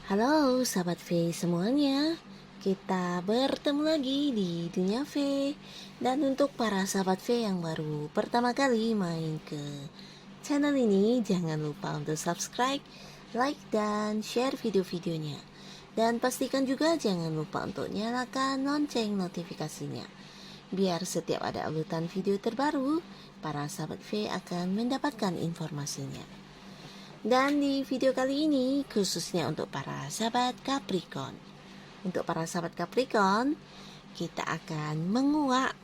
Halo sahabat V semuanya, kita bertemu lagi di Dunia V. Dan untuk para sahabat V yang baru pertama kali main ke channel ini, jangan lupa untuk subscribe, like, dan share video-videonya. Dan pastikan juga jangan lupa untuk nyalakan lonceng notifikasinya, biar setiap ada uploadan video terbaru, para sahabat V akan mendapatkan informasinya. Dan di video kali ini khususnya untuk para sahabat Capricorn. Untuk para sahabat Capricorn, kita akan menguak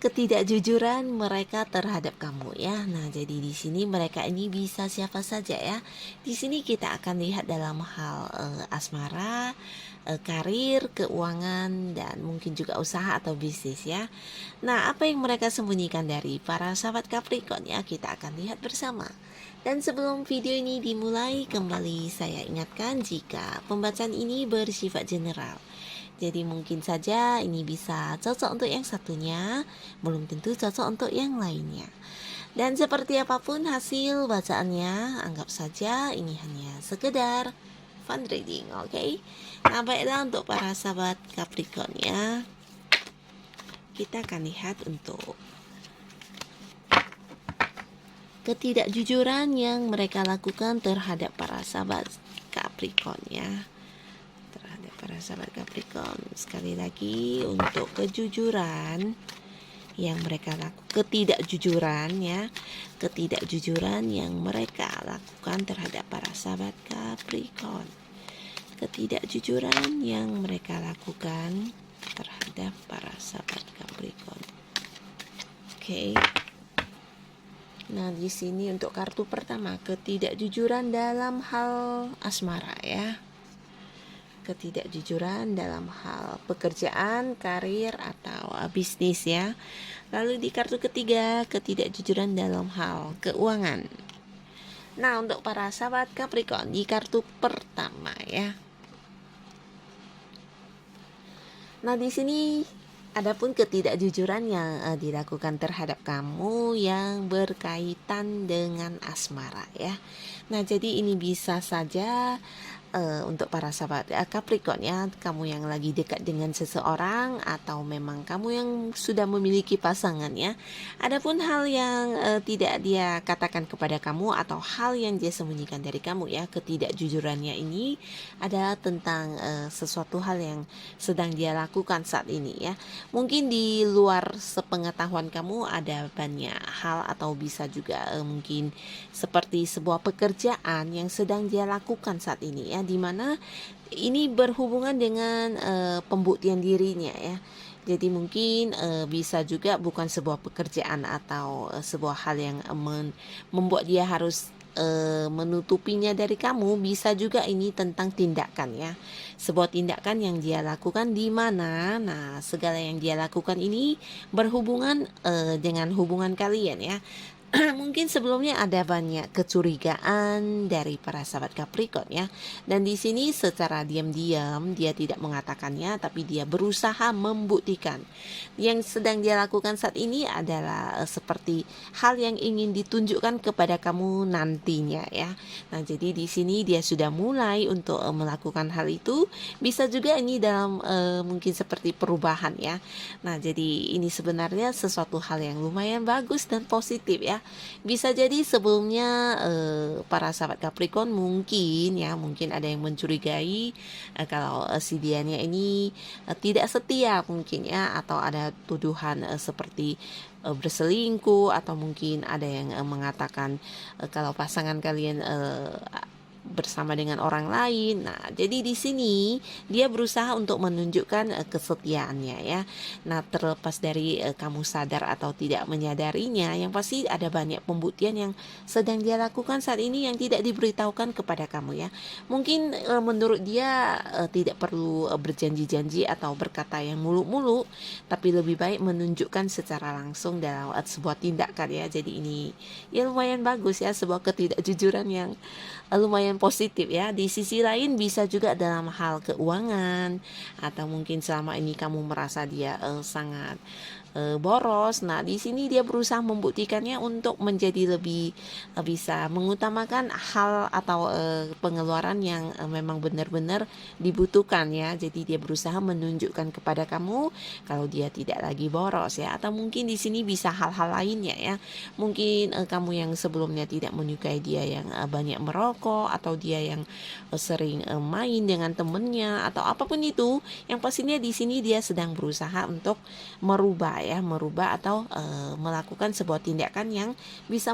ketidakjujuran mereka terhadap kamu ya. Nah, jadi di sini mereka ini bisa siapa saja ya. Di sini kita akan lihat dalam hal asmara, karir, keuangan, dan mungkin juga usaha atau bisnis ya. Nah, apa yang mereka sembunyikan dari para sahabat Capricorn ya, kita akan lihat bersama. Dan sebelum video ini dimulai, kembali saya ingatkan jika pembacaan ini bersifat general. Jadi mungkin saja ini bisa cocok untuk yang satunya, belum tentu cocok untuk yang lainnya. Dan seperti apapun hasil bacaannya, anggap saja ini hanya sekedar fun reading, oke? Nah, baiklah untuk para sahabat Capricorn ya, kita akan lihat untuk ketidakjujuran yang mereka lakukan terhadap para sahabat Capricorn ya. Terhadap para sahabat Capricorn. Sekali lagi untuk kejujuran yang mereka lakukan, ketidakjujuran ya, ketidakjujuran yang mereka lakukan terhadap para sahabat Capricorn. Ketidakjujuran yang mereka lakukan terhadap para sahabat Capricorn. Oke. Nah, di sini untuk kartu pertama, ketidakjujuran dalam hal asmara ya. Ketidakjujuran dalam hal pekerjaan, karir, atau bisnis ya. Lalu di kartu ketiga, ketidakjujuran dalam hal keuangan. Nah, untuk para sahabat Capricorn di kartu pertama ya. Nah, di sini adapun ketidakjujuran yang dilakukan terhadap kamu yang berkaitan dengan asmara ya. Nah, jadi ini bisa saja untuk para sahabat Capricorn ya, kamu yang lagi dekat dengan seseorang atau memang kamu yang sudah memiliki pasangan ya. Adapun hal yang tidak dia katakan kepada kamu atau hal yang dia sembunyikan dari kamu ya, ketidakjujurannya ini adalah tentang sesuatu hal yang sedang dia lakukan saat ini ya. Mungkin di luar sepengetahuan kamu ada banyak hal atau bisa juga mungkin seperti sebuah pekerjaan yang sedang dia lakukan saat ini ya, di mana ini berhubungan dengan pembuktian dirinya ya. Jadi mungkin bisa juga bukan sebuah pekerjaan atau sebuah hal yang membuat dia harus menutupinya dari kamu. Bisa juga ini tentang tindakan ya, sebuah tindakan yang dia lakukan di mana segala yang dia lakukan ini berhubungan dengan hubungan kalian ya. Mungkin sebelumnya ada banyak kecurigaan dari para sahabat Capricorn ya. Dan di sini secara diam-diam dia tidak mengatakannya, tapi dia berusaha membuktikan. Yang sedang dia lakukan saat ini adalah seperti hal yang ingin ditunjukkan kepada kamu nantinya ya. Nah, jadi di sini dia sudah mulai untuk melakukan hal itu. Bisa juga ini dalam mungkin seperti perubahan ya. Nah, jadi ini sebenarnya sesuatu hal yang lumayan bagus dan positif ya. Bisa jadi sebelumnya para sahabat Capricorn mungkin ada yang mencurigai kalau si dianya ini tidak setia mungkin ya, atau ada tuduhan seperti berselingkuh, atau mungkin ada yang mengatakan kalau pasangan kalian bersama dengan orang lain. Nah, jadi di sini dia berusaha untuk menunjukkan kesetiaannya ya. Nah, terlepas dari kamu sadar atau tidak menyadarinya, yang pasti ada banyak pembuktian yang sedang dia lakukan saat ini yang tidak diberitahukan kepada kamu ya. Mungkin menurut dia tidak perlu berjanji-janji atau berkata yang muluk-muluk, tapi lebih baik menunjukkan secara langsung dalam sebuah tindakan ya. Jadi ini ya lumayan bagus ya, sebuah ketidakjujuran yang lumayan positif ya. Di sisi lain bisa juga dalam hal keuangan, atau mungkin selama ini kamu merasa dia sangat boros. Nah, di sini dia berusaha membuktikannya untuk menjadi lebih bisa mengutamakan hal atau pengeluaran yang memang benar-benar dibutuhkan ya. Jadi dia berusaha menunjukkan kepada kamu kalau dia tidak lagi boros ya. Atau mungkin di sini bisa hal-hal lainnya ya. Mungkin kamu yang sebelumnya tidak menyukai dia yang banyak merokok, atau dia yang sering main dengan temennya, atau apapun itu. Yang pastinya di sini dia sedang berusaha untuk merubah atau melakukan sebuah tindakan yang bisa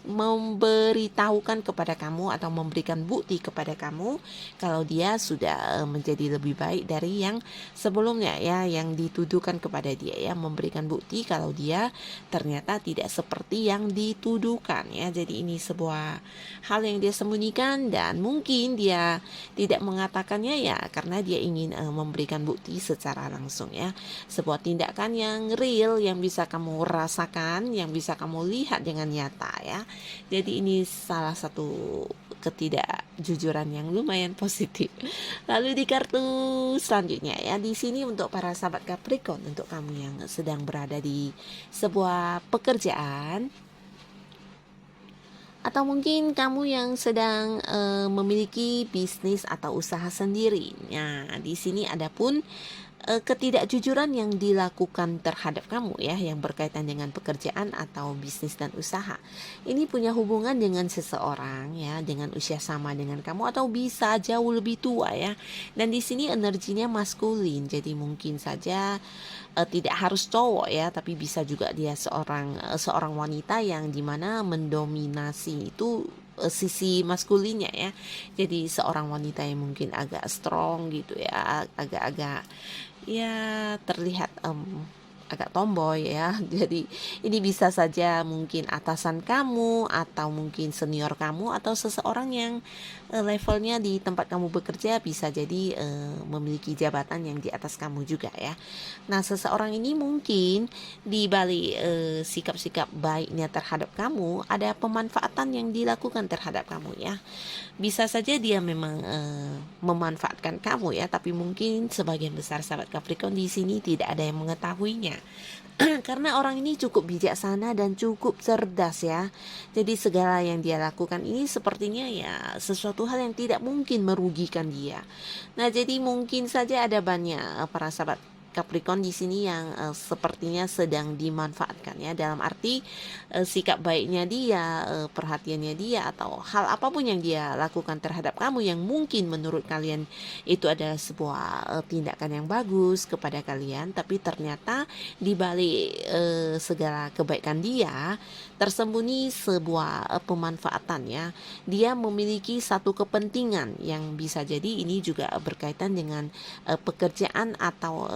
memberitahukan kepada kamu atau memberikan bukti kepada kamu kalau dia sudah menjadi lebih baik dari yang sebelumnya ya, yang dituduhkan kepada dia ya, memberikan bukti kalau dia ternyata tidak seperti yang dituduhkan ya. Jadi ini sebuah hal yang dia sembunyikan, dan mungkin dia tidak mengatakannya ya karena dia ingin memberikan bukti secara langsung ya. Sebuah tindakan yang real, yang bisa kamu rasakan, yang bisa kamu lihat dengan nyata ya. Jadi ini salah satu ketidakjujuran yang lumayan positif. Lalu di kartu selanjutnya ya, di sini untuk para sahabat Capricorn, untuk kamu yang sedang berada di sebuah pekerjaan, atau mungkin kamu yang sedang memiliki bisnis atau usaha sendiri. Nah, di sini ada pun ketidakjujuran yang dilakukan terhadap kamu ya, yang berkaitan dengan pekerjaan atau bisnis dan usaha. Ini punya hubungan dengan seseorang ya, dengan usia sama dengan kamu atau bisa jauh lebih tua ya. Dan di sini energinya maskulin, jadi mungkin saja tidak harus cowok ya, tapi bisa juga dia seorang wanita yang dimana mendominasi itu sisi maskulinnya ya. Jadi seorang wanita yang mungkin agak strong gitu ya, agak-agak ya terlihat agak tomboy ya. Jadi ini bisa saja mungkin atasan kamu, atau mungkin senior kamu, atau seseorang yang levelnya di tempat kamu bekerja bisa jadi memiliki jabatan yang di atas kamu juga ya. Nah, seseorang ini mungkin di balik sikap-sikap baiknya terhadap kamu ada pemanfaatan yang dilakukan terhadap kamu ya. Bisa saja dia memang memanfaatkan kamu ya, tapi mungkin sebagian besar sahabat Capricorn di sini tidak ada yang mengetahuinya. Karena orang ini cukup bijaksana dan cukup cerdas ya. Jadi segala yang dia lakukan ini sepertinya ya sesuatu hal yang tidak mungkin merugikan dia. Nah, jadi mungkin saja ada banyak para sahabat Capricorn di sini yang sepertinya sedang dimanfaatkan ya, dalam arti sikap baiknya dia, perhatiannya dia, atau hal apapun yang dia lakukan terhadap kamu yang mungkin menurut kalian itu adalah sebuah tindakan yang bagus kepada kalian, tapi ternyata di balik segala kebaikan dia tersembunyi sebuah pemanfaatan ya. Dia memiliki satu kepentingan yang bisa jadi ini juga berkaitan dengan pekerjaan atau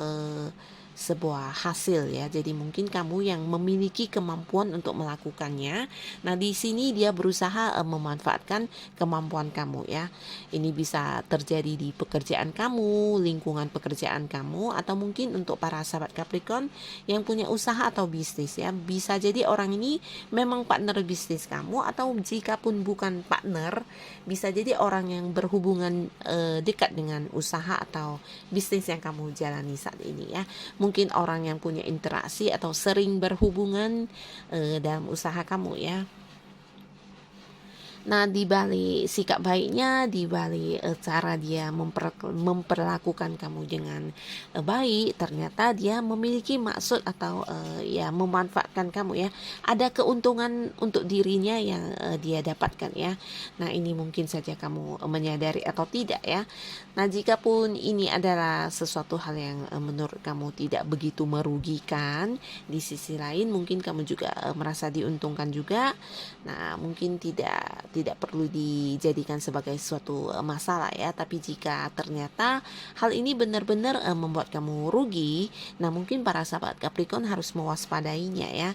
sebuah hasil ya. Jadi mungkin kamu yang memiliki kemampuan untuk melakukannya. Nah, di sini dia berusaha memanfaatkan kemampuan kamu ya. Ini bisa terjadi di pekerjaan kamu, lingkungan pekerjaan kamu, atau mungkin untuk para sahabat Capricorn yang punya usaha atau bisnis ya. Bisa jadi orang ini memang partner bisnis kamu, atau jika pun bukan partner, bisa jadi orang yang berhubungan dekat dengan usaha atau bisnis yang kamu jalani saat ini ya. Mungkin orang yang punya interaksi atau sering berhubungan dalam usaha kamu ya. Nah, di balik sikap baiknya, di balik cara dia memperlakukan kamu dengan baik, ternyata dia memiliki maksud atau ya memanfaatkan kamu ya. Ada keuntungan untuk dirinya yang dia dapatkan ya. Nah, ini mungkin saja kamu menyadari atau tidak ya. Nah, jika pun ini adalah sesuatu hal yang menurut kamu tidak begitu merugikan, di sisi lain mungkin kamu juga merasa diuntungkan juga. Nah, mungkin tidak perlu dijadikan sebagai suatu masalah ya. Tapi jika ternyata hal ini benar-benar membuat kamu rugi, nah mungkin para sahabat Capricorn harus mewaspadainya ya.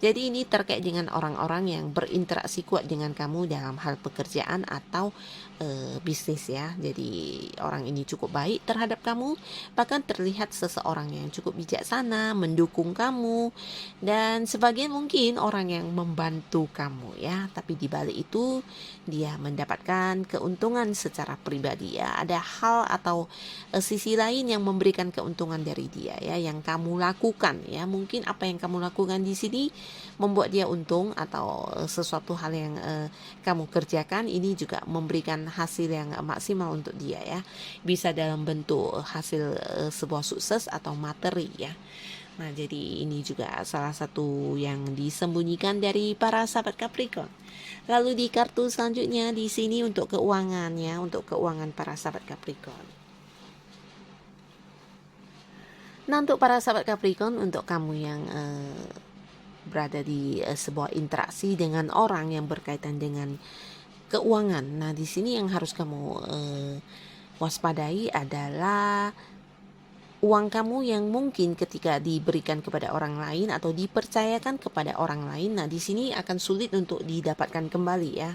Jadi ini terkait dengan orang-orang yang berinteraksi kuat dengan kamu dalam hal pekerjaan atau bisnis ya. Jadi orang ini cukup baik terhadap kamu, bahkan terlihat seseorang yang cukup bijaksana, mendukung kamu, dan sebagian mungkin orang yang membantu kamu ya. Tapi di balik itu dia mendapatkan keuntungan secara pribadi ya. Ada hal atau sisi lain yang memberikan keuntungan dari dia ya, yang kamu lakukan ya. Mungkin apa yang kamu lakukan di sini membuat dia untung, atau sesuatu hal yang kamu kerjakan ini juga memberikan hasil yang maksimal untuk dia ya. Bisa dalam bentuk hasil sebuah sukses atau materi ya. Nah, jadi ini juga salah satu yang disembunyikan dari para sahabat Capricorn. Lalu di kartu selanjutnya di sini untuk keuangan ya, untuk keuangan para sahabat Capricorn. Nah, untuk para sahabat Capricorn, untuk kamu yang berada di sebuah interaksi dengan orang yang berkaitan dengan keuangan. Nah, di sini yang harus kamu waspadai adalah uang kamu yang mungkin ketika diberikan kepada orang lain atau dipercayakan kepada orang lain, nah di sini akan sulit untuk didapatkan kembali ya.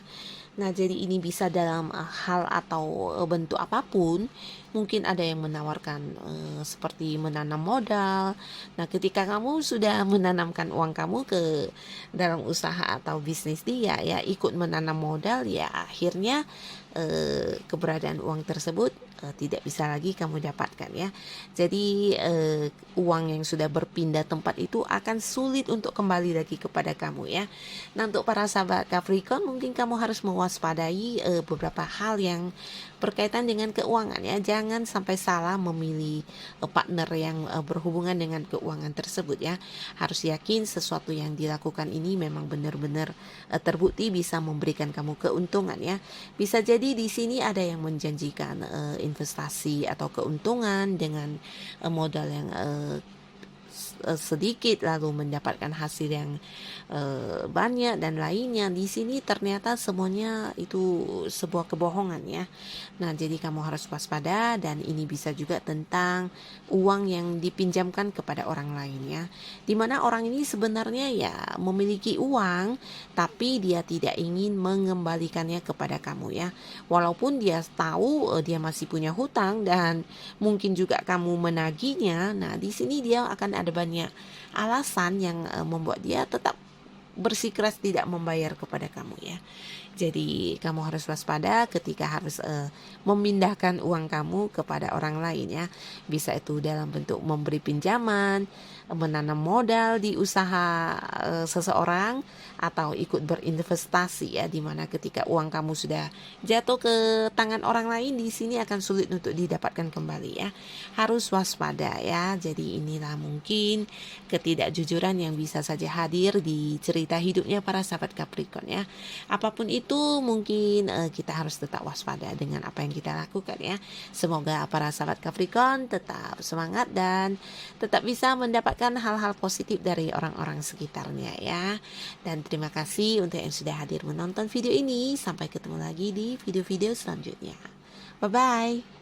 Nah, jadi ini bisa dalam hal atau bentuk apapun. Mungkin ada yang menawarkan seperti menanam modal. Nah, ketika kamu sudah menanamkan uang kamu ke dalam usaha atau bisnis dia ya, ikut menanam modal ya, akhirnya keberadaan uang tersebut tidak bisa lagi kamu dapatkan ya. Jadi uang yang sudah berpindah tempat itu akan sulit untuk kembali lagi kepada kamu ya. Nah, untuk para sahabat Capricorn, mungkin kamu harus mewaspadai beberapa hal yang berkaitan dengan keuangan ya. Jangan sampai salah memilih partner yang berhubungan dengan keuangan tersebut ya. Harus yakin sesuatu yang dilakukan ini memang benar-benar terbukti bisa memberikan kamu keuntungan ya. Bisa jadi di sini ada yang menjanjikan investasi atau keuntungan dengan modal yang sedikit lalu mendapatkan hasil yang banyak dan lainnya. Di sini ternyata semuanya itu sebuah kebohongan ya. Nah, jadi kamu harus waspada, dan ini bisa juga tentang uang yang dipinjamkan kepada orang lain ya. Dimana orang ini sebenarnya ya memiliki uang, tapi dia tidak ingin mengembalikannya kepada kamu ya. Walaupun dia tahu dia masih punya hutang dan mungkin juga kamu menagihnya. Nah, di sini dia akan ada banyak alasan yang membuat dia tetap bersikeras tidak membayar kepada kamu ya. Jadi kamu harus waspada ketika harus memindahkan uang kamu kepada orang lain ya. Bisa itu dalam bentuk memberi pinjaman, menanam modal di usaha seseorang, atau ikut berinvestasi ya, dimana ketika uang kamu sudah jatuh ke tangan orang lain, di sini akan sulit untuk didapatkan kembali ya. Harus waspada ya. Jadi inilah mungkin ketidakjujuran yang bisa saja hadir di cerita hidupnya para sahabat Capricorn ya. Apapun itu mungkin kita harus tetap waspada dengan apa yang kita lakukan ya. Semoga para sahabat Capricorn tetap semangat dan tetap bisa mendapatkan hal-hal positif dari orang-orang sekitarnya ya. Dan terima kasih untuk yang sudah hadir menonton video ini. Sampai ketemu lagi di video-video selanjutnya. Bye-bye.